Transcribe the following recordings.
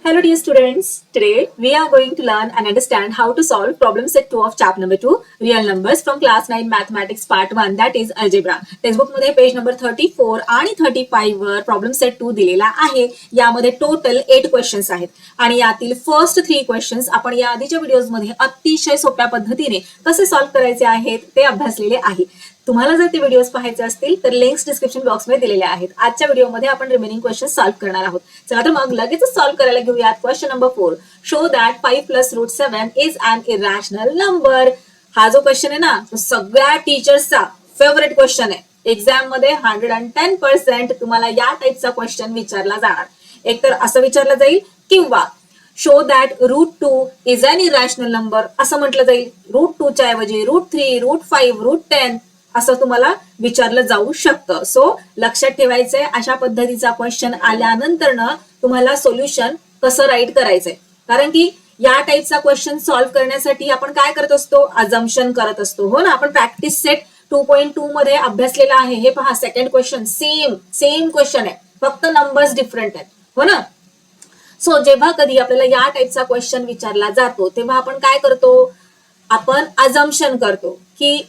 Hello dear students, today we are going to learn and understand how to solve problem set 2 of chapter number 2 real numbers from class 9 mathematics part 1 that is algebra. Textbook मध्ये page number 34 आणि 35 वर problem set 2 दिलेला आहे. यामध्ये total 8 questions आहेत आणि यातील first 3 questions आपण या आधीच्या व्हिडिओज मध्ये अतिशय सोप्या पद्धतीने कसे सॉल्व्ह करायचे आहेत ते अभ्यासलेले आहे. तुम्हाला जर ते व्हिडिओज पाहायचे असतील तर लिंक्स डिस्क्रिप्शन बॉक्समध्ये दिलेले आहेत. आजच्या व्हिडिओमध्ये आपण रिमेनिंग क्वेश्चन सॉल्व्ह करणार आहोत. चला तर मग लगेच सॉल्व्ह करायला घेऊयात. Question number 4. Show that 5 plus root 7 is an irrational number. हा जो क्वेश्चन आहे ना तो सगळ्या टीचर्सचा फेवरेट क्वेश्चन आहे. एक्झाम मध्ये 110% तुम्हाला या टाईपचा क्वेश्चन विचारला जाणार. एकतर असं विचारलं जाईल किंवा show that root 2 is an irrational number असं म्हटलं जाईल. रूट 2 च्या ऐवजी रूट 3, रूट 5, रूट 10 असं तुम्हाला विचारलं जाऊ शकतं. सो लक्षात ठेवायचंय अशा पद्धतीचा क्वेश्चन आल्यानंतर तुम्हाला सोल्युशन कसं राईट करायचंय. कारण की या टाईपचा क्वेश्चन सॉल्व्ह करण्यासाठी आपण काय करत असतो, अजम्पशन करत असतो. हो ना, आपण प्रॅक्टिस सेट 2.2 मध्ये अभ्यासलेला आहे. हे पहा सेकंड क्वेश्चन सेम क्वेश्चन आहे, फक्त नंबर्स डिफरंट आहेत. हो ना. सो जेव्हा कधी आपल्याला या टाईपचा क्वेश्चन विचारला जातो तेव्हा आपण काय करतो, आपण अजम्पशन करतो की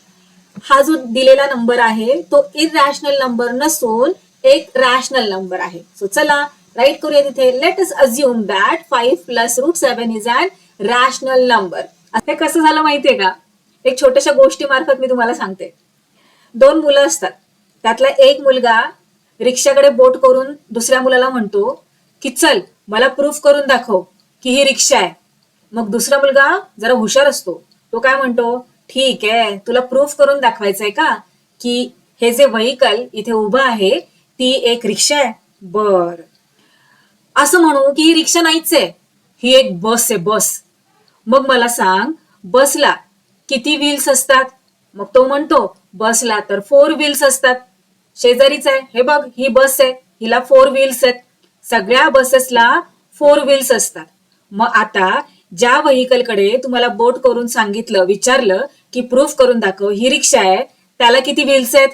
हा जो दिलेला नंबर आहे तो इरॅशनल नंबर नसून एक रॅशनल नंबर आहे. सो चला राईट करूया तिथे. Let us assume that 5 plus root 7 is an rational number. हे कसं झालं माहितीये का, एक छोट्याशा गोष्टी मार्फत मी तुम्हाला सांगते. 2 मुलं असतात, त्यातला एक मुलगा रिक्षाकडे बोट करून दुसऱ्या मुलाला म्हणतो की चल मला प्रूफ करून दाखव की ही रिक्षा आहे. मग दुसरा मुलगा जरा हुशार असतो, तो काय म्हणतो, ठीक आहे तुला प्रूफ करून दाखवायचंय का की हे जे व्हेइकल इथे उभं आहे ती एक रिक्षा आहे. बर, असं म्हणू की ही रिक्षा नाहीच आहे, ही एक बस आहे, बस. मग मला सांग बसला किती व्हील्स असतात. मग तो म्हणतो बसला तर 4 व्हील्स असतात. शेजारीच आहे, हे बघ ही बस आहे, हिला 4 व्हील्स आहेत. सगळ्या बसेसला 4 व्हील्स असतात. मग आता ज्या व्हेइकलकडे तुम्हाला बोट करून सांगितलं, विचारलं की प्रूफ करून दाखव ही रिक्षा आहे, त्याला किती व्हील्स आहेत.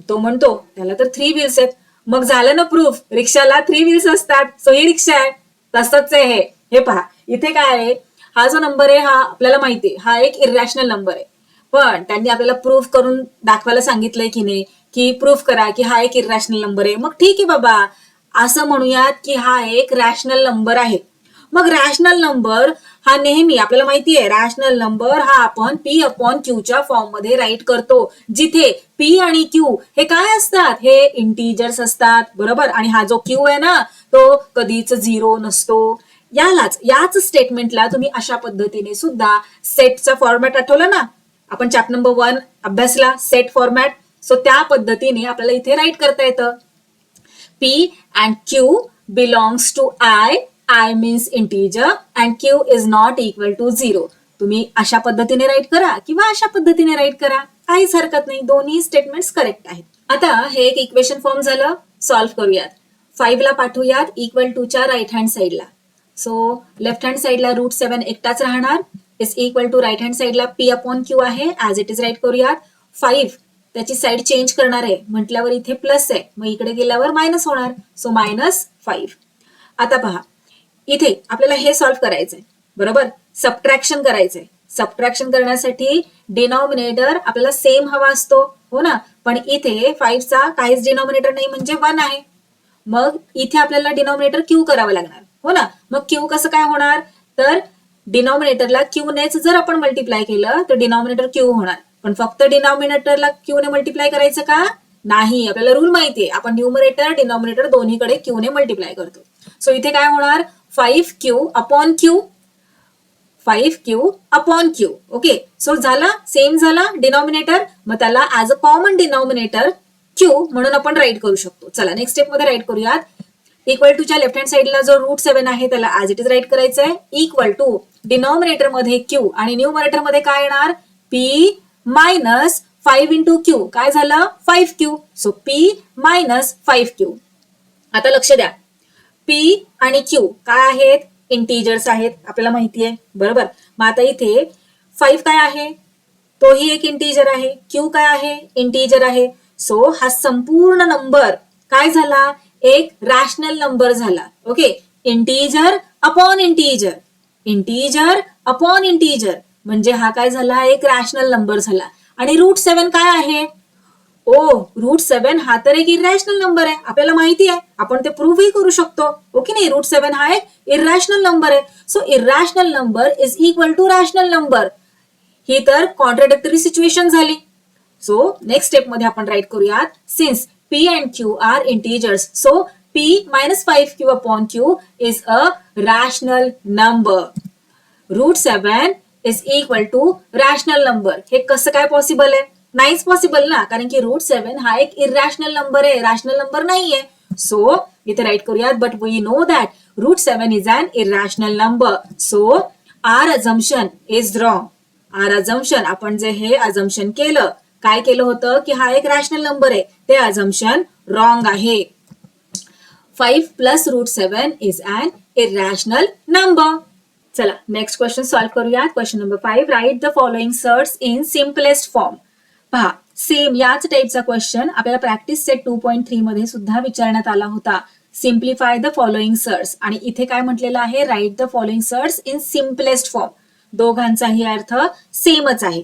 तो म्हणतो त्याला तर 3 व्हील्स आहेत. मग झालं ना प्रूफ, रिक्षाला 3 व्हील्स असतात, सो ही रिक्षा आहे. तसंच आहे हे. हे पहा इथे काय आहे, हा जो नंबर आहे हा आपल्याला माहिती आहे हा एक इरॅशनल नंबर आहे. पण त्यांनी आपल्याला प्रूफ करून दाखवायला सांगितलंय की नाही, की प्रूफ करा की हा एक इरॅशनल नंबर आहे. मग ठीक आहे बाबा, असं म्हणूयात की हा एक रॅशनल नंबर आहे. मग रॅशनल नंबर हा नेहमी आपल्याला माहिती आहे, रॅशनल नंबर हा आपण P अपॉन Q च्या फॉर्म मध्ये राईट करतो, जिथे P आणि Q हे काय असतात, हे इंटीजर्स असतात. बरोबर. आणि हा जो Q आहे ना तो कधीच 0 नसतो. याच स्टेटमेंटला तुम्ही अशा पद्धतीने सुद्धा सेटचा फॉर्मॅट आठवला ना, आपण चॅप्टर नंबर 1 अभ्यासला सेट फॉर्मॅट. सो त्या पद्धतीने आपल्याला इथे राईट करता येतं. P and Q belongs to I means integer and Q is not equal to 0. तुम्ही अशा पद्धतीने राईट करा किंवा अशा पद्धतीने राईट करा, काहीच हरकत नाही, दोन्ही स्टेटमेंट्स करेक्ट आहेत. आता हे एक इक्वेशन फॉर्म झालं. सॉल्व्ह करूयात. 5 ला पाठवूयात इक्वल टू च्या राईट हँड साईडला. सो लेफ्ट हँड साईडला रूट 7 एकटाच राहणार, is equal to right hand साईडला P अपॉन Q आहे, ऍज इट इज राईट करूयात. 5 त्याची साईड चेंज करणार आहे म्हटल्यावर इथे प्लस आहे, मग इकडे गेल्यावर मायनस होणार, सो -5. आता पहा इथे आपल्याला हे सॉल्व्ह करायचंय. बरोबर. सबट्रॅक्शन करायचंय. सबट्रॅक्शन करण्यासाठी डिनॉमिनेटर आपल्याला सेम हवा असतो. हो ना. पण इथे 5 चा काहीच डिनॉमिनेटर नाही म्हणजे 1 आहे. मग इथे आपल्याला डिनॉमिनेटर Q करावं लागणार. हो ना. मग Q कसं काय होणार, तर डिनॉमिनेटरला Q नेच जर आपण मल्टिप्लाय केलं तर डिनॉमिनेटर Q होणार. पण फक्त डिनॉमिनेटरला Q ने मल्टिप्लाय करायचं का, नाही. आपल्याला रूल माहितीये, आपण न्यूमरेटर डिनॉमिनेटर दोन्हीकडे Q ने मल्टिप्लाय करतो. सो इथे काय होणार, 5Q upon Q. 5Q upon Q. Okay. So झाला, सेम झाला डिनॉमिनेटर, मग त्याला as a common denominator Q म्हणून आपण राईट करू शकतो. चला नेक्स्ट स्टेप मध्ये राईट करूयात. इक्वल टू च्या लेफ्ट हँड साईडला जो रूट 7 आहे त्याला ऍज इट इज राईट करायचंय. इक्वल टू डिनॉमिनेटर मध्ये Q आणि न्यूमरेटर मध्ये काय येणार, P मायनस 5 इंटू Q. काय झालं, 5Q. So P minus 5Q. आता लक्ष द्या, P आणि Q काय आहेत, इंटीजर्स आहेत, आपल्याला माहिती आहे. बरोबर. मग आता इथे 5 काय आहे, तोही एक इंटीजर आहे. Q काय आहे, इंटीजर आहे. सो हा संपूर्ण नंबर काय झाला, एक रॅशनल नंबर झाला. Okay. Integer upon integer, integer upon integer म्हणजे हा काय झाला, एक रॅशनल नंबर झाला. आणि √7 काय आहे, √7 हा तर एक इरॅशनल नंबर आहे, आपल्याला माहिती आहे, आपण ते प्रूव्हही करू शकतो. ओके नाही, √7 हा एक इरॅशनल नंबर आहे. So irrational number is equal to rational number. ही तर कॉन्ट्राडिक्टरी सिच्युएशन झाली. सो नेक्स्ट स्टेप मध्ये आपण राईट करूयात, since P and Q are integers, so P minus 5Q upon Q is a rational number. √7 is equal to rational number. हे कसं काय possible आहे, नाहीच पॉसिबल ना, कारण की √7 हा एक इरॅशनल नंबर आहे, रॅशनल नंबर नाहीये. सो इथे राईट करूयात, but we know that √7 is an irrational number. So our assumption is wrong. Our assumption, आपण जे हे अझम्पशन केलं, काय केलं होतं की हा एक रॅशनल नंबर आहे, ते अझम्पशन रॉंग आहे. 5 plus √7 is an irrational number. चला नेक्स्ट क्वेश्चन सॉल्व्ह करूयात. Question number 5, write the following surds in simplest form. पहा, सेम याच टाईपचा क्वेश्चन आपल्याला प्रॅक्टिस सेट 2.3 मध्ये सुद्धा विचारण्यात आला होता. सिम्प्लिफाय द फॉलोइंग सर्ट्स, आणि इथे काय म्हटलेलं आहे, write the following surds in simplest form. दोघांचाही अर्थ सेमच आहे.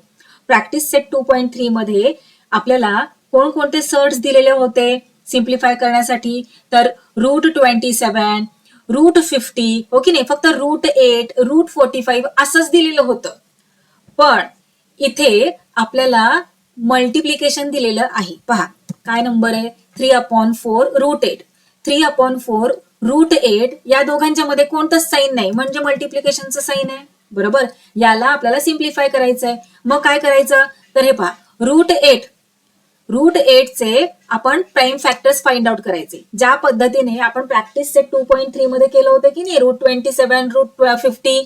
प्रॅक्टिस सेट 2.3 मध्ये आपल्याला कोणकोणते सर्ट्स दिलेले होते सिम्प्लिफाय करण्यासाठी, तर √27, √50, ओके नाही, फक्त √8, √45 असंच दिलेलं होतं. पण इथे आपल्याला मल्टिप्लिकेशन दिलेलं आहे. पहा काय नंबर आहे, 3/4 √8. 3/4 √8 या दोघांच्या मध्ये कोणतंच साईन नाही, म्हणजे मल्टिप्लिकेशनचं साईन आहे. बरोबर, याला आपल्याला सिम्प्लिफाय करायचंय. मग काय करायचं, तर हे पहा, √8 चे आपण प्राईम फॅक्टर्स फाइंड आउट करायचे, ज्या पद्धतीने आपण प्रॅक्टिस सेट 2.3 मध्ये केलं होतं की नाही, √27, √50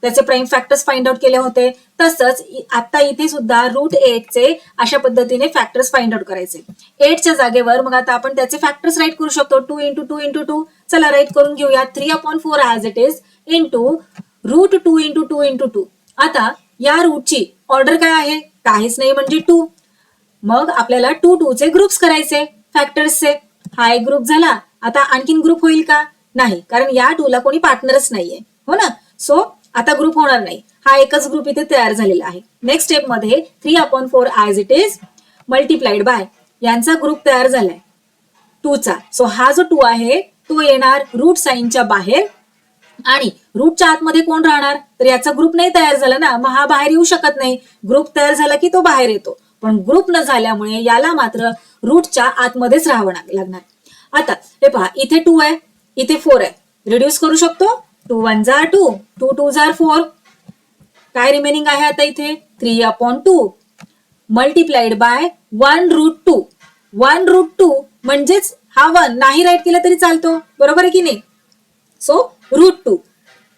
त्याचे प्राईम फॅक्टर्स फाइंड आउट केले होते, तसंच आता इथे सुद्धा √8 चे अशा पद्धतीने फॅक्टर्स फाइंड आउट करायचे. 8च्या जागेवर मग आता आपण त्याचे फॅक्टर्स राईट करू शकतो, 2 × 2 × 2. चला राईट करून घेऊया, 3/4 ॲज इट इज इंटू √2 × 2 × 2. आता या रूटची ऑर्डर काय आहे, काहीच नाही म्हणजे 2. मग आपल्याला 2 चे ग्रुप्स करायचे फॅक्टर्सचे. हा एक ग्रुप झाला. आता आणखीन ग्रुप होईल का, नाही, कारण या 2 ला कोणी पार्टनरच नाहीये, हो ना. सो आता ग्रुप होणार नाही, हा एकच ग्रुप इथे तयार झालेला आहे. नेक्स्ट स्टेप मध्ये 3/4 as it is multiplied by यांचा ग्रुप तयार झालाय 2चा. सो हा जो 2 आहे तो येणार रूट साईनच्या बाहेर, आणि रूटच्या आतमध्ये कोण राहणार, तर याचा ग्रुप नाही तयार झाला ना, मग हा बाहेर येऊ शकत नाही. ग्रुप तयार झाला की तो बाहेर येतो, पण ग्रुप न झाल्यामुळे याला मात्र रूटच्या आतमध्येच राहावं लागणार. आता हे पहा, इथे 2 आहे, इथे 4 आहे, रिड्यूस करू शकतो. 2 1 जार 2, 2 2 जार 4. काय रिमेनिंग आहे आता इथे, 3/2 मल्टिप्लाइड बाय 1√2. 1√2 म्हणजेच हा 1 नाही राईट केला तरी चालतो, बरोबर आहे की नाही. सो √2.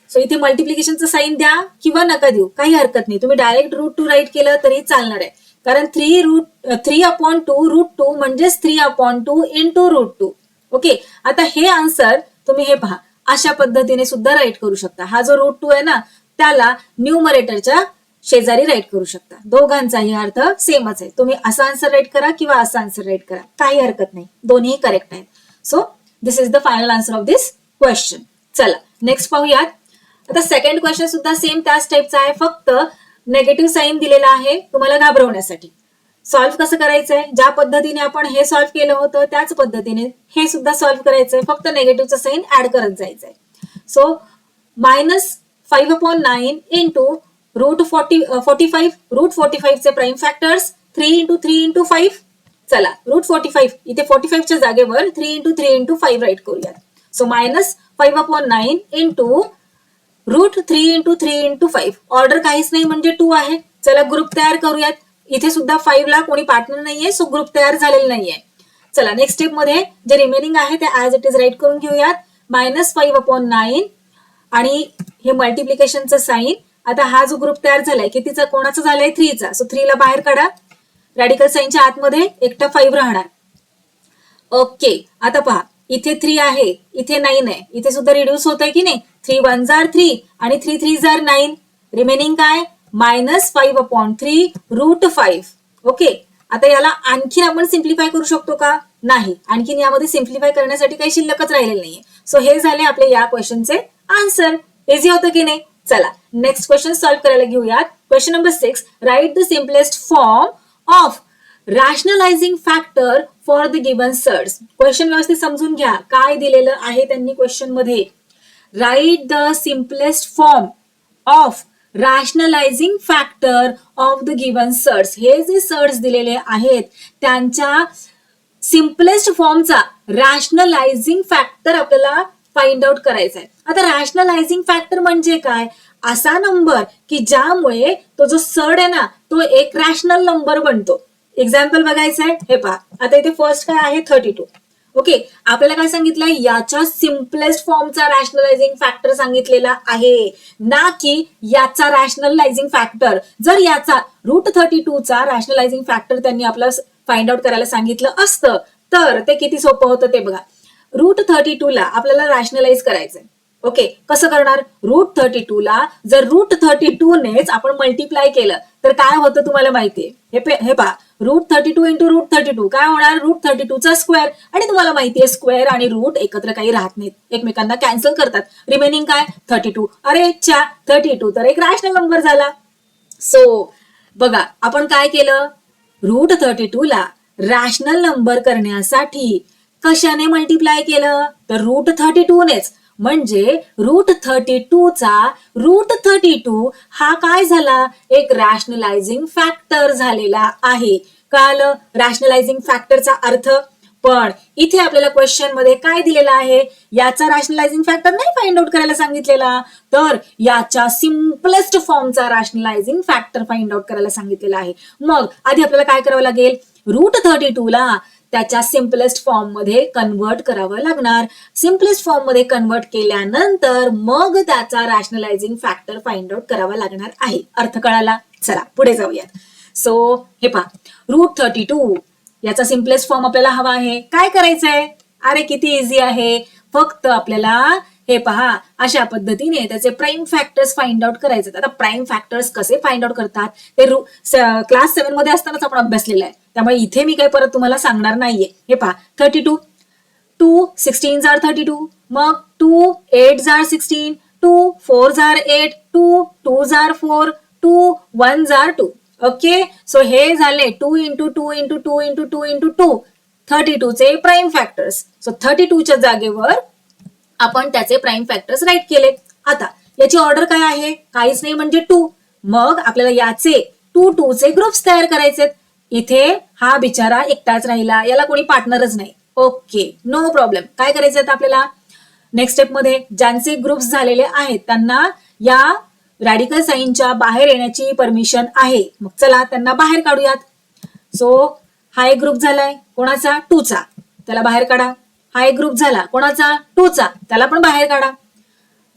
सो इथे मल्टिप्लिकेशनचं साईन द्या किंवा नका देऊ, काही हरकत नाही, तुम्ही डायरेक्ट √2 राईट केलं तरी चालणार आहे, कारण 3/2 √2 म्हणजेच 3/2 इंटू √2. ओके, आता हे आन्सर तुम्ही हे पहा अशा पद्धतीने सुद्धा राईट करू शकता. हा जो √2 आहे ना, त्याला न्यूमरेटरच्या शेजारी राईट करू शकता. दोघांचाही अर्थ सेमच आहे. तुम्ही असा आन्सर राईट करा किंवा असा आन्सर राईट करा, काही हरकत नाही, दोन्ही करेक्ट आहेत. So this is the final answer of this question. चला नेक्स्ट पाहूयात. आता सेकंड क्वेश्चन सुद्धा सेम त्याच टाईपचा आहे, फक्त नेगेटिव्ह साईन दिलेला आहे तुम्हाला घाबरवण्यासाठी. सॉल्व्ह कसं करायचंय, ज्या पद्धतीने आपण हे सॉल्व्ह केलं होतं त्याच पद्धतीने हे सुद्धा सॉल्व्ह करायचंय, फक्त नेगेटिव्हचं साईन ऍड करत जायचंय. So -5/9 into √45. √45 चे प्राईम फॅक्टर्स 3 × 3 × 5. चला √45 इथे 45च्या जागेवर 3 × 3 × 5 राईट करूयात. So -5/9 into √3 × 3 × 5. ऑर्डर काहीच नाही म्हणजे 2 आहे. चला ग्रुप तयार करूयात. इथे सुद्धा 5 ला कोणी पार्टनर नाहीये, सो ग्रुप तयार झालेला नाहीये. चला नेक्स्ट स्टेप मध्ये जे रिमेनिंग आहे ते ऍज इट इज राईट करून घेऊयात. -5/9 आणि हे मल्टिप्लिकेशनचं साईन. आता हा जो ग्रुप तयार झालाय कितीचा, कोणाचा झालाय, 3चा. सो 3 ला बाहेर काढा, रॅडिकल साईनच्या आतमध्ये एकटा 5 राहणार. ओके, आता पहा इथे 3 आहे, इथे 9 आहे, इथे सुद्धा रिड्यूस होत आहे की नाही. 3 1 जार 3 आणि 3 3 जार 9. रिमेनिंग काय, -5/3 √5. ओके, आता याला आणखीन आपण सिम्प्लिफाय करू शकतो का, नाही, आणखीन यामध्ये सिम्प्लिफाय करण्यासाठी काही शिल्लकच राहिलेलं नाहीये. सो हे झाले आपले या क्वेश्चनचे आन्सर. इझी होतं की नाही. चला नेक्स्ट क्वेश्चन सॉल्व्ह करायला घेऊयात. Question number 6. Write the simplest form of rationalising factor for the given surds. Question व्यवस्थित समजून घ्या. काय दिलेलं आहे त्यांनी क्वेश्चन मध्ये. Write the simplest form of rationalising factor of the given surds. हे जे सर्ट्स दिलेले आहेत त्यांच्या सिम्पलेस्ट फॉर्मचा रॅशनलायझिंग फॅक्टर आपल्याला फाइंड आउट करायचा आहे. आता रॅशनलायझिंग फॅक्टर म्हणजे काय. असा नंबर की ज्यामुळे तो जो सर्ड आहे ना तो एक रॅशनल नंबर बनतो. एक्झाम्पल बघायचं आहे. हे पहा आता इथे फर्स्ट काय आहे 32. ओके आपल्याला काय सांगितलं याच्या सिम्पलेस्ट फॉर्मचा रॅशनलायझिंग फॅक्टर सांगितलेला आहे ना की याचा रॅशनलायझिंग फॅक्टर. जर याचा √32 चा रॅशनलायझिंग फॅक्टर त्यांनी आपला फाइंड आउट करायला सांगितलं असतं तर ते किती सोपं होतं ते बघा. √32 ला आपल्याला रॅशनलाइज करायचंय. ओके कसं करणार. √32 ला जर √32 नेच आपण मल्टिप्लाय केलं तर काय होतं तुम्हाला माहितीये. हे पहा √32 इंटू √32 काय होणार. √32 चा स्क्वेअर. आणि तुम्हाला माहितीये स्क्वेअर आणि रूट एकत्र काही राहत नाहीत एकमेकांना कॅन्सल करतात. रिमेनिंग काय 32. अरे 32 तर एक रॅशनल नंबर झाला. सो बघा आपण काय केलं. √32 ला रॅशनल नंबर करण्यासाठी कशाने मल्टिप्लाय केलं तर √32 नेच. म्हणजे √32 चा √32 हा काय झाला एक रॅशनलायझिंग फॅक्टर झालेला आहे. कळालं रॅशनलायझिंग फॅक्टरचा अर्थ. पण इथे आपल्याला क्वेश्चन मध्ये काय दिलेलं आहे याचा रॅशनलायझिंग फॅक्टर नाही फाइंड आउट करायला सांगितलेला तर याच्या सिम्पलेस्ट फॉर्मचा रॅशनलायझिंग फॅक्टर फाइंड आउट करायला सांगितलेला आहे. मग आधी आपल्याला काय करावं लागेल. √32 ला त्याच्या सिम्पलेस्ट फॉर्म मध्ये कन्वर्ट करावं लागणार. सिम्पलेस्ट फॉर्म मध्ये कन्वर्ट केल्यानंतर मग त्याचा रॅशनलायझिंग फॅक्टर फाइंड आउट करावा लागणार आहे. अर्थ कळाला. चला पुढे जाऊयात. सो हे पहा √32 याचा सिम्पलेस्ट फॉर्म आपल्याला हवा आहे. काय करायचंय. अरे किती इझी आहे. फक्त आपल्याला हे पहा अशा पद्धतीने त्याचे प्राईम फॅक्टर्स फाइंड आउट करायचे. आता प्राईम फॅक्टर्स कसे फाइंड आउट करतात ते क्लास 7 मध्ये असतानाच आपण अभ्यासलेलं आहे. त्यामुळे इथे मी काही परत तुम्हाला सांगणार नाहीये. हे पहा 32 2 16 आर 32. मग 2 8 are 16 2 4 are 8 2 2 are 4 2 1 are 2. Okay so हे झाले 2 इंटू 2 इंटू 2 इंटू 2 इंटू 2 32 चे प्राईम फॅक्टर्स. सो 32 च्या जागेवर आपण त्याचे प्राईम फॅक्टर्स राईट केले. आता याची ऑर्डर काय आहे काहीच नाही म्हणजे 2. मग आपल्याला याचे 2 चे ग्रुप्स तयार करायचे. इथे हा बिचारा एकटाच राहिला याला कोणी पार्टनरच नाही. Okay no problem. काय करायचं आता आपल्याला नेक्स्ट स्टेप मध्ये ज्यांचे ग्रुप्स झालेले आहेत त्यांना या रॅडिकल साइनच्या बाहेर येण्याची परमिशन आहे. मग चला त्यांना बाहेर काढूयात. सो हा एक ग्रुप झालाय कोणाचा 2 चा त्याला बाहेर काढा. हा एक ग्रुप झाला कोणाचा 2 चा त्याला पण बाहेर काढा.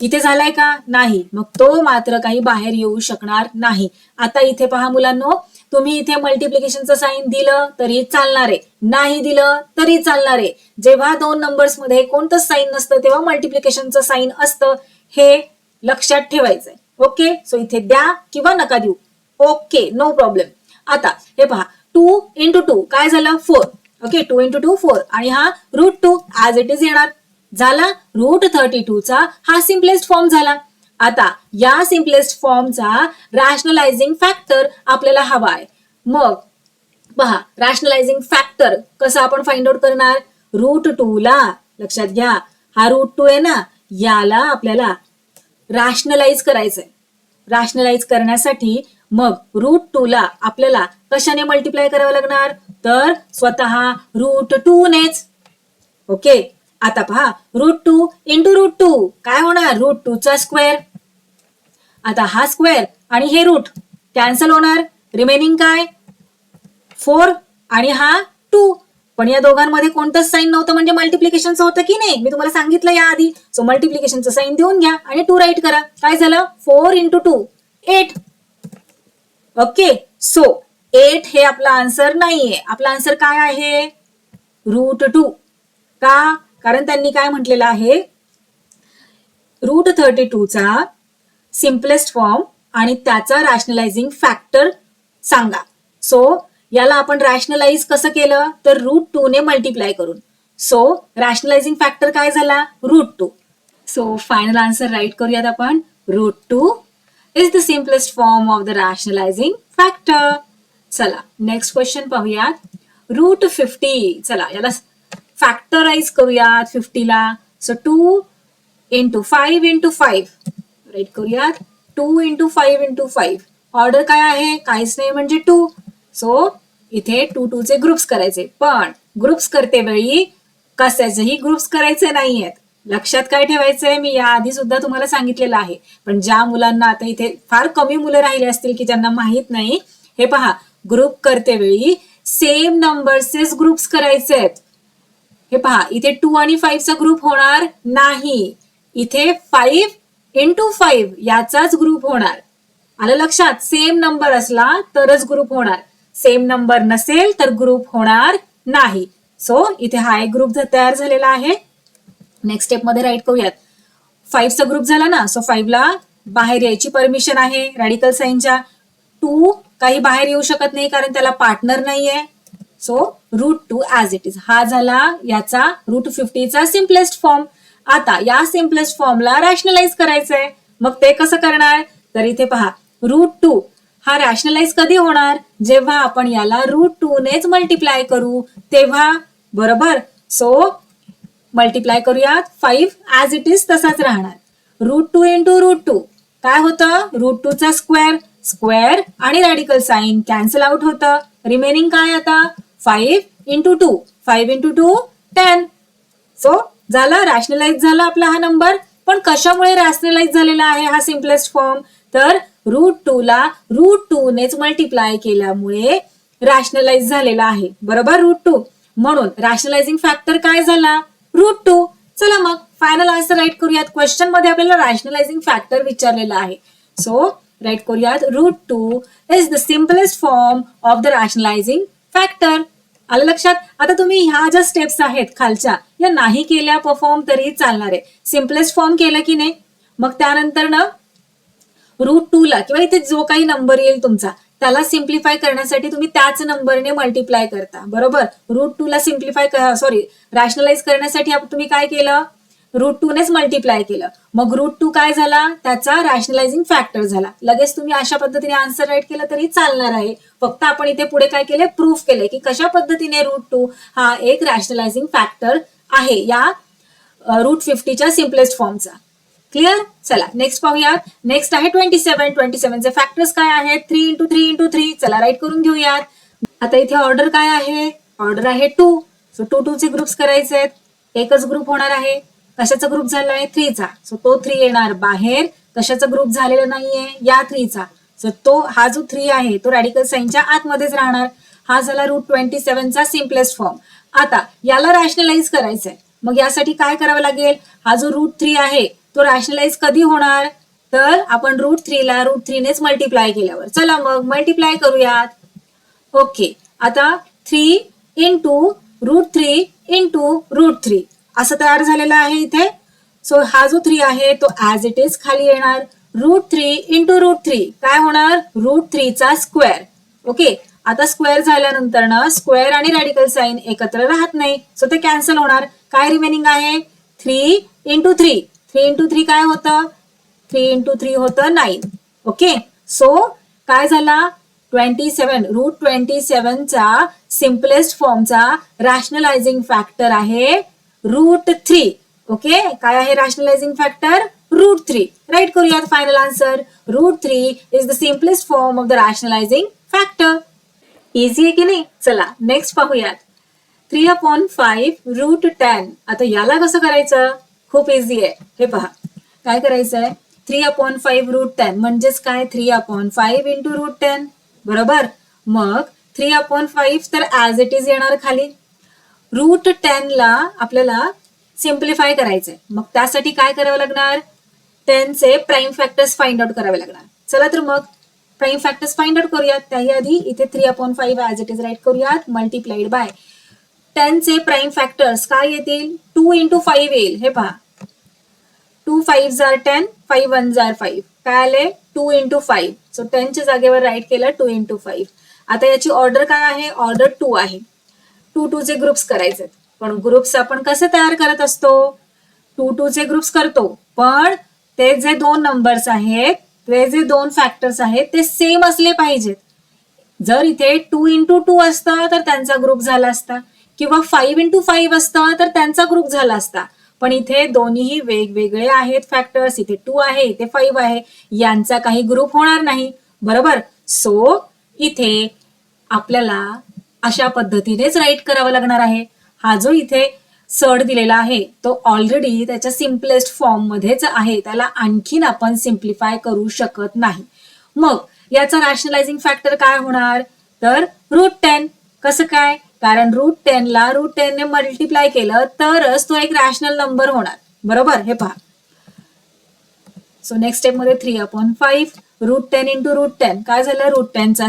इथे झालाय का नाही. मग तो मात्र काही बाहेर येऊ शकणार नाही. आता इथे पहा मुलांनो तुम्ही इथे मल्टिप्लिकेशनचं साईन दिलं तरी चालणार आहे नाही दिलं तरी चालणार आहे. जेव्हा दोन नंबर्स मध्ये कोणतंच साईन नसतं तेव्हा मल्टिप्लिकेशनचं साईन असतं हे लक्षात ठेवायचंय. ओके सो इथे द्या किंवा नका देऊ. Okay no problem. आता हे पहा 2 इंटू 2 काय झालं 4. ओके 2 इंटू 2 4 आणि हा √2 ऍज इट इज येणार. झाला √32 चा हा सिम्पलेस्ट फॉर्म झाला. आता या सिम्पलेस्ट फॉर्मचा रॅशनलायझिंग फॅक्टर आपल्याला हवा आहे. मग पहा रॅशनलायझिंग फॅक्टर कसं आपण फाइंड आउट करणार. √2 ला लक्षात घ्या हा √2 आहे ना याला आपल्याला रॅशनलाइज करायचंय. रॅशनलाइज करण्यासाठी मग √2 ला आपल्याला कशाने मल्टिप्लाय करावं लागणार तर स्वतः √2 नेच. ओके आता पहा √2 इंटू √2 काय होणार √2 चा स्क्वेअर. आता हा स्क्वेअर आणि हे रूट कॅन्सल होणार. रिमेनिंग काय 4 आणि हा 2. पण या दोघांमध्ये कोणतंच साईन नव्हतं म्हणजे मल्टिप्लिकेशनचं होतं की नाही मी तुम्हाला सांगितलं या आधी. सो मल्टिप्लिकेशनचं साईन देऊन घ्या आणि 2 राईट करा. काय झालं 4 इंटू 2 8. ओके सो 8 हे आपला आन्सर नाहीये. आपला आन्सर काय आहे √2. का कारण त्यांनी काय म्हटलेलं आहे √32 चा सिम्पलेस्ट फॉर्म आणि त्याचा रॅशनलायझिंग फॅक्टर सांगा. सो याला आपण रॅशनलाइज कसं केलं तर √2 ने मल्टिप्लाय करून. सो रॅशनलायझिंग फॅक्टर काय झाला √2. सो फायनल आन्सर राईट करूयात आपण. √2 is the simplest form of the rationalising factor. चला नेक्स्ट क्वेश्चन पाहूयात. √50. चला याला फॅक्टराइज करूयात 50ला. सो 2 into 5 into 5 राईट करूयात. 2 into 5 into 5. ऑर्डर काय आहे? काहीच नाही म्हणजे 2. सो इथे 2 चे ग्रुप्स करायचे, पण ग्रुप्स करते वेळी कशाचेही ग्रुप्स करायचे नाहीयेत. लक्षात काय ठेवायचंय, मी याआधी सुद्धा तुम्हाला सांगितलेलं आहे, पण ज्या मुलांना आता इथे फार कमी मुलं राहिले असतील की ज्यांना माहित नाही, हे पहा, ग्रुप करते वेळी सेम नंबर्सचेच ग्रुप्स करायचे आहेत. हे पहा, इथे 2 आणि 5 चा ग्रुप होणार नाही. इथे 5 into 5 याचाच ग्रुप होणार. आलं लक्षात? सेम नंबर असला तरच ग्रुप होणार, सेम नंबर नसेल तर ग्रुप होणार नाही. सो इथे हा एक ग्रुप तयार झालेला आहे. नेक्स्ट स्टेप मध्ये राईट करूयात. 5 चा ग्रुप झाला ना, सो 5 ला बाहेर यायची परमिशन आहे रॅडिकल साइनच्या. 2 काही बाहेर येऊ शकत नाही कारण त्याला पार्टनर नाहीये. So √2 as it is. हा झाला याचा √50चा सिम्पलेस्ट फॉर्म. आता या सिम्पलेस्ट फॉर्मला रॅशनलाइज करायचंय. मग ते कसं करणार? तर इथे पहा, √2 हा रॅशनलाइज कधी होणार? जेव्हा आपण याला √2 नेच मल्टिप्लाय करू तेव्हा. बरोबर. सो मल्टिप्लाय करूयात. 5 ॲज इट इज तसाच राहणार. √2 into √2 काय होतं? √2 चा स्क्वेअर, स्क्वेअर आणि रॅडिकल साइन कॅन्सल आउट होतं. रिमेनिंग काय आता? 5 into 2. 5 into 2 10. सो झाला, रॅशनलाइज झाला आपला हा नंबर. पण कशामुळे रॅशनलाइज झालेला आहे हा सिम्पलेस्ट फॉर्म? तर √2 ला √2 नेच मल्टिप्लाय केल्यामुळे रॅशनलाइज झालेला आहे. बरोबर, √2. म्हणून रॅशनलायझिंग फॅक्टर काय झाला? √2. चला मग फायनल आन्सर राईट करूयात. क्वेश्चन मध्ये आपल्याला रॅशनलायझिंग फॅक्टर विचारलेला आहे. सो राईट करूयात, √2 is the simplest form of the rationalising factor. आलं लक्षात? आता तुम्ही ह्या ज्या स्टेप्स आहेत खालच्या, या नाही केल्या परफॉर्म तरी चालणार आहे. सिम्पलेस्ट फॉर्म केलं की नाही, मग त्यानंतर ना √2 ला किंवा इथे जो काही नंबर येईल तुमचा त्याला सिम्प्लिफाय करण्यासाठी तुम्ही त्याच नंबरने मल्टिप्लाय करता. बरोबर. √2 ला रॅशनलाइज करण्यासाठी तुम्ही काय केलं? √2 नेच मल्टिप्लाय केलं. मग √2 काय झाला? त्याचा रॅशनलायझिंग फॅक्टर झाला. लगेच तुम्ही अशा पद्धतीने आन्सर राईट केलं तरी चालणार आहे. फक्त आपण इथे पुढे काय केले? प्रूफ केले की कशा पद्धतीने √2 हा एक रॅशनलायझिंग फॅक्टर आहे या √50च्या सिम्पलेस्ट फॉर्मचा. क्लिअर? चला नेक्स्ट पाहूयात. नेक्स्ट आहे 27. 27 चे फॅक्टर्स काय आहेत? 3 into 3 into 3. चला राईट करून घेऊयात. आता इथे ऑर्डर काय आहे? ऑर्डर आहे 2. सो 2 चे ग्रुप्स करायचे आहेत. एकच ग्रुप होणार आहे. कशाचा ग्रुप झालाय? 3 चा. सो तो 3 येणार बाहेर. कशाचा ग्रुप झालेला नाहीये? या 3 चा. सो तो हा जो 3 आहे तो रॅडिकल साइनच्या आतमध्येच राहणार. हा झाला √27 चा सिम्पलेस्ट फॉर्म. आता याला रॅशनलाइज करायचंय. मग यासाठी काय करावं लागेल? हा जो √3 आहे तो रॅशनलाइज कधी होणार? तर आपण √3 ला √3 नेच मल्टिप्लाय केल्यावर. चला मग मल्टिप्लाय करूयात. ओके. आता 3 into √3 into √3 असं तयार झालेलं आहे इथे. सो हा जो 3 आहे तो ॲज इट इज खाली येणार. √3 into √3 काय होणार? √3 चा स्क्वेअर. ओके. आता स्क्वेअर झाल्यानंतर ना स्क्वेअर आणि रॅडिकल साइन एकत्र राहत नाही, सो ते कॅन्सल होणार. काय रिमेनिंग आहे? 3 into 3. 3 into 3 काय होतं? 3 into 3 होतं 9. ओके. सो काय झाला? 27 √27 चा सिम्पलेस्ट फॉर्मचा रॅशनलायझिंग फॅक्टर आहे √3. ओके. काय आहे रॅशनलायझिंग फॅक्टर? √3. राईट करूयात final answer. √3 is the simplest form of the rationalising factor. Easy आहे की नाही? चला नेक्स्ट पाहूयात. 3/5 √10. आता याला कसं करायचं? खूप इझी आहे. हे पहा, काय करायचंय? 3/5 √10 म्हणजेच काय? 3/5 into √10. बरोबर. मग 3/5 तर ॲज इट इज येणार खाली. √10 ला आपल्याला सिम्प्लिफाय करायचंय. मग त्यासाठी काय करावं लागणार? 10 चे प्राईम फॅक्टर्स फाइंड आउट करावे लागणार. चला तर मग प्राईम फॅक्टर्स फाइंड आउट करूयात. त्याही आधी इथे 3/5 ॲज इट इज राईट करूयात. मल्टिप्लाइड बाय 10 चे प्राईम फॅक्टर्स काय येतील? 2 into 5 येईल. हे पहा, 2 5s are 10, 5 1s are 5. काय आले? 2 into 5. सो 10 च्या जागेवर राईट केलं 2 into 5. आता याची ऑर्डर काय आहे? ऑर्डर 2 आहे. 2 चे ग्रुप्स करायचे. पण ग्रुप्स आपण कसे तयार करत असतो? 2 चे ग्रुप्स करतो, पण ते जे दोन नंबर्स आहेत, ते जे दोन फॅक्टर्स आहेत ते सेम असले पाहिजेत. जर इथे 2 इंटू 2 असतं तर त्यांचा ग्रुप झाला असता, किंवा 5 इंटू 5 असतं तर त्यांचा ग्रुप झाला असता. पण इथे दोन्हीही वेगवेगळे आहेत फॅक्टर्स, इथे 2 आहे, इथे 5 आहे, यांचा काही ग्रुप होणार नाही, बरोबर. सो इथे आपल्याला अशा पद्धतीनेच राईट करावं लागणार आहे. हा जो इथे सड दिलेला आहे तो ऑलरेडी त्याच्या सिम्पलेस्ट फॉर्म मध्येच आहे, त्याला आणखीन आपण सिम्प्लिफाय करू शकत नाही. मग याचा रॅशनलायझिंग फॅक्टर काय होणार, तर √10. कसं काय, कारण √10 ला √10 ने मल्टिप्लाय केलं तरच तो एक रॅशनल नंबर होणार, बरोबर. हे पहा, सो नेक्स्ट स्टेप मध्ये 3/5 √10 इंटू √10 काय झालं, √10 चा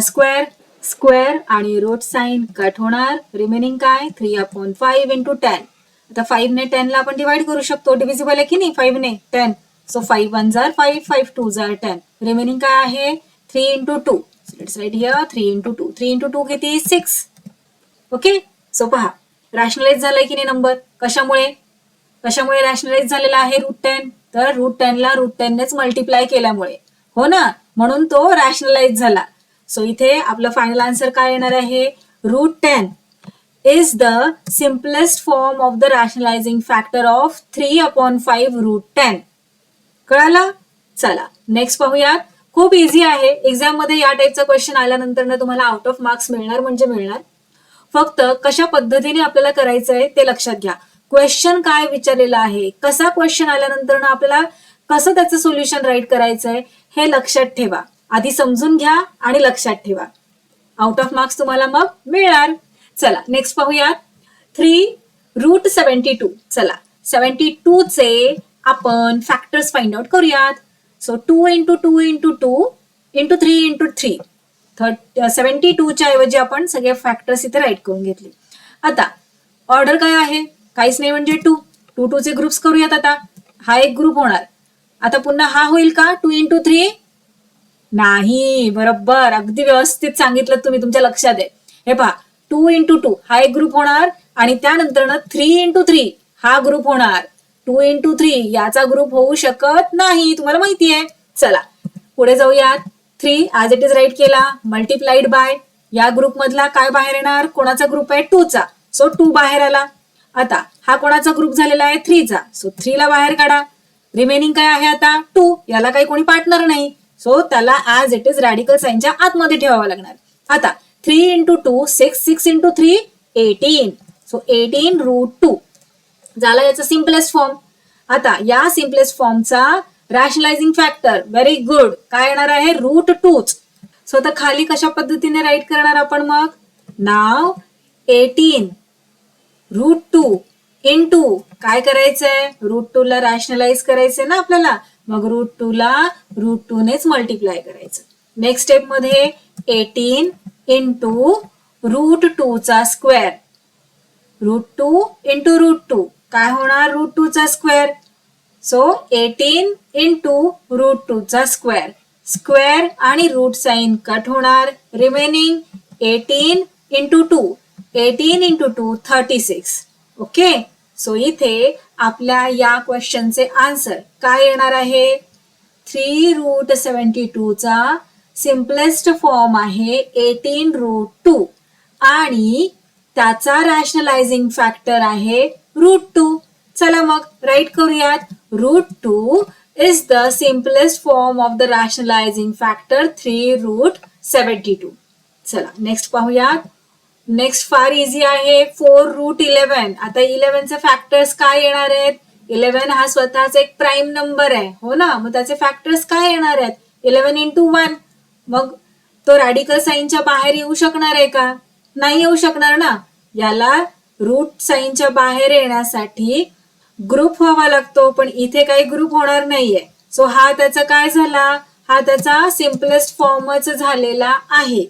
स्क्वेअर आणि रूट साइन कट होणार, रिमेनिंग काय 3/5 इंटू 10. आता 5 ने 10 ला आपण डिवाइड करू शकतो, डिव्हिजिबल आहे की नाही 5 ने 10. सो 5 1 जार 5, 5 2 जार 10. रिमेनिंग काय आहे 3 into 2. Let's write here 3 into 2. 3 into 2 किती 6. ओके. सो पहा रॅशनलाइज झालाय की नाही नंबर, कशामुळे रॅशनलाइज झालेला आहे √10, तर √10 ला √10 नेच मल्टिप्लाय केल्यामुळे, हो ना, म्हणून तो रॅशनलाइज झाला. सो इथे आपलं फायनल आन्सर काय येणार आहे, √10 is the simplest form of the rationalizing factor of 3/5 √10. कळालं. चला नेक्स्ट पाहूयात. खूप इझी आहे, एक्झाम मध्ये या टाईपचा क्वेश्चन आल्यानंतर तुम्हाला आउट ऑफ मार्क्स मिळणार म्हणजे मिळणार. फक्त कशा पद्धतीने आपल्याला करायचंय ते लक्षात घ्या. क्वेश्चन काय विचारलेला आहे, कसा क्वेश्चन आल्यानंतर आपल्याला कसं त्याचं सोल्युशन राईट करायचंय हे लक्षात ठेवा. आधी समजून घ्या आणि लक्षात ठेवा, आउट ऑफ मार्क्स तुम्हाला मग मिळणार. चला नेक्स्ट पाहूयात. 3√72. चला 72 चे आपण फॅक्टर्स फाइंड आउट करूयात. So 2 into 2 into 2 into 3 into 3. 72 च्या ऐवजी आपण सगळे फॅक्टर्स इथे राईट करून घेतले. आता ऑर्डर काय आहे, काहीच नाही म्हणजे 2 चे ग्रुप्स करूयात. आता हा एक ग्रुप होणार, आता पुन्हा हा होईल का 2 इंटू 3, नाही, बरोबर, अगदी व्यवस्थित सांगितलं तुम्ही, तुमच्या लक्षात आहे. हे पहा 2 इंटू 2 हा एक ग्रुप होणार आणि त्यानंतर 3 इंटू 3 हा ग्रुप होणार. 2 इंटू 3 याचा ग्रुप होऊ शकत नाही, तुम्हाला माहिती आहे. चला पुढे जाऊयात. 3 ऍज इट इज राईट केला, मल्टिप्लाइड बाय या ग्रुप मधला काय बाहेर येणार, कोणाचा ग्रुप आहे 2 चा, सो 2 बाहेर आला. आता हा कोणाचा ग्रुप झालेला आहे 3 चा, सो 3 ला बाहेर काढा. रिमेनिंग काय आहे आता 2, याला काही कोणी पार्टनर नाही, सो त्याला ऍज इट इज रॅडिकल साइनच्या आतमध्ये ठेवावं लागणार. आता 3 इंटू 2 6, 6 इंटू 3 18, सो 18 √2 झाला याचा सिम्पलेस्ट फॉर्म. आता या सिम्पलेस्ट फॉर्मचा रॅशनलायझिंग फॅक्टर, व्हेरी गुड, काय येणार आहे √2. सो आता खाली कशा पद्धतीने राईट करणार आपण मग, नाव 18 √2 इंटू काय करायचंय, √2 ला रॅशनलाइज करायचंय ना आपल्याला, मग √2 ला √2 नेच मल्टिप्लाय करायचं. नेक्स्ट स्टेप मध्ये 18 इंटू √2 चा स्क्वेअर, √2 इंटू √2 काय होणार √2 चा स्क्वेअर, सो 18 इंटू √2 चा स्क्वेअर, स्क्वेअर आणि रूट साइन कट होणार. Remaining 18 into 2, 18 into 2 36. Okay. So इथे आपल्या या क्वेश्चनचे आन्सर काय येणार आहे, 3√72 चा सिम्पलेस्ट फॉर्म आहे 18√2 आणि त्याचा रॅशनलायझिंग फॅक्टर आहे √2. चला मग राईट करूयात. √2 is the simplest form of the rationalizing factor 3√72. चला नेक्स्ट पाहूयात. नेक्स्ट फार इझी आहे 4√11. आता 11 चे फॅक्टर्स काय येणार आहेत, 11 हा स्वतःच एक प्राईम नंबर आहे, हो ना, मग त्याचे फॅक्टर्स काय येणार आहेत 11 इंटू 1. मग तो रॅडिकल साइनच्या बाहेर येऊ शकणार आहे का, नाही येऊ शकणार ना. याला रूट साइनच्या बाहेर येण्यासाठी ग्रुप व्हावा लागतो, पण इथे काही ग्रुप होणार नाहीये. सो हा त्याचा काय झाला, हा त्याचा सिम्पलेस्ट फॉर्मच झालेला आहे.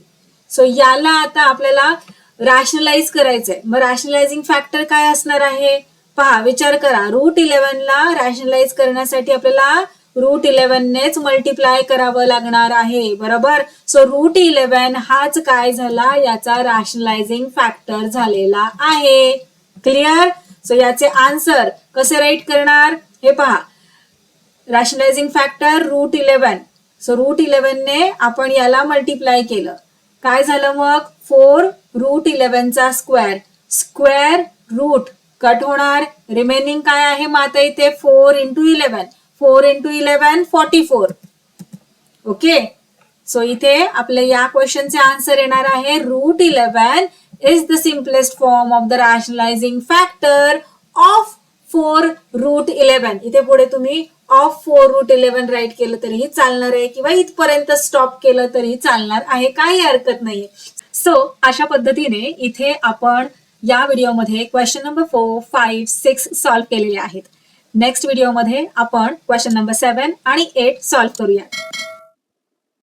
सो याला आता आपल्याला रॅशनलाइज करायचंय. मग रॅशनलायझिंग फॅक्टर काय असणार आहे, पहा विचार करा. √11 ला रॅशनलाइज करण्यासाठी आपल्याला √11 नेच मल्टिप्लाय करावं लागणार आहे, बरोबर. सो √11 हाच काय झाला, याचा रॅशनलायझिंग फॅक्टर झालेला आहे. क्लिअर. सो याचे आन्सर कसे राईट करणार, हे पहा, रॅशनलायझिंग फॅक्टर √11. सो √11 ने आपण याला मल्टिप्लाय केलं, काय झालं मग 4 √11 स्क्वेअर, स्क्वेअर रूट कट होणार, रिमेनिंग काय आहे मग आता इथे 4 × 11, 4 × 11 44. ओके, सो इथे आपल्या या क्वेश्चनचे आन्सर येणार आहे √11 is the simplest form of the rationalising factor of 4 √11. इथे पुढे तुम्ही ऑफ 4 √11 राईट केलं तरीही चालणार आहे किंवा इथपर्यंत स्टॉप केलं तरीही चालणार आहे, काही हरकत नाहीये. सो अशा पद्धतीने इथे आपण या व्हिडिओमध्ये क्वेश्चन नंबर 4, 5, 6 सॉल्व्ह केलेले आहेत. नेक्स्ट व्हिडिओमध्ये आपण क्वेश्चन नंबर 7 आणि 8 सॉल्व्ह करूया.